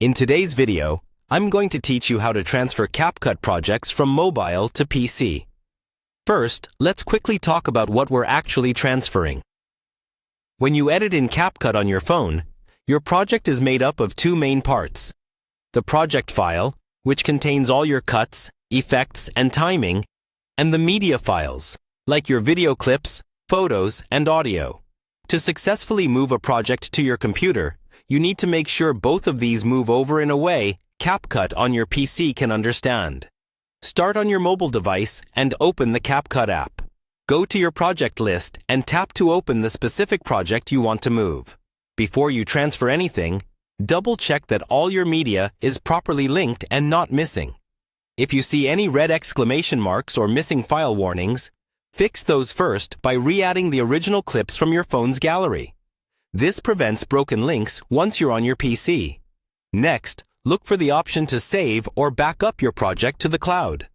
In today's video, I'm going to teach you how to transfer CapCut projects from mobile to PC. First, let's quickly talk about what we're actually transferring. When you edit in CapCut on your phone, your project is made up of two main parts. The project file, which contains all your cuts, effects, and timing, and the media files, like your video clips, photos, and audio. To successfully move a project to your computer, you need to make sure both of these move over in a way CapCut on your PC can understand. Start on your mobile device and open the CapCut app. Go to your project list and tap to open the specific project you want to move. Before you transfer anything, double-check that all your media is properly linked and not missing. If you see any red exclamation marks or missing file warnings, fix those first by re-adding the original clips from your phone's gallery. This prevents broken links once you're on your PC. Next, look for the option to save or back up your project to the cloud.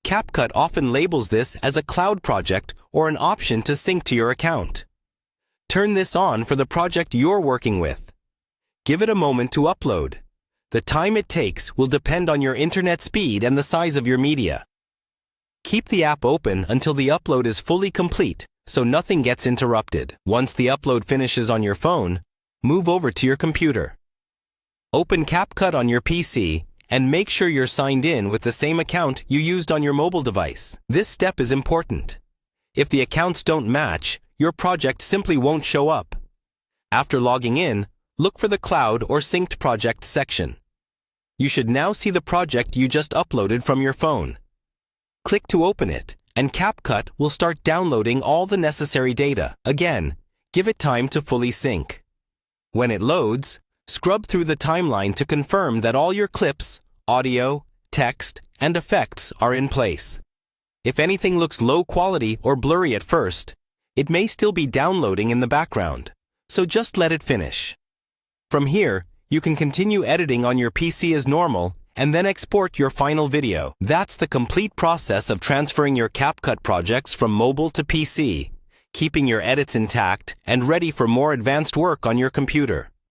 CapCut often labels this as a cloud project or an option to sync to your account. Turn this on for the project you're working with. Give it a moment to upload. The time it takes will depend on your internet speed and the size of your media. Keep the app open until the upload is fully complete, so nothing gets interrupted. Once the upload finishes on your phone, move over to your computer. Open CapCut on your PC and make sure you're signed in with the same account you used on your mobile device. This step is important. If the accounts don't match, your project simply won't show up. After logging in, look for the Cloud or Synced Project section. You should now see the project you just uploaded from your phone. Click to open it, and CapCut will start downloading all the necessary data. Again, give it time to fully sync. When it loads, scrub through the timeline to confirm that all your clips, audio, text, and effects are in place. If anything looks low quality or blurry at first, it may still be downloading in the background, so just let it finish. From here, you can continue editing on your PC as normal and then export your final video. That's the complete process of transferring your CapCut projects from mobile to PC, keeping your edits intact and ready for more advanced work on your computer.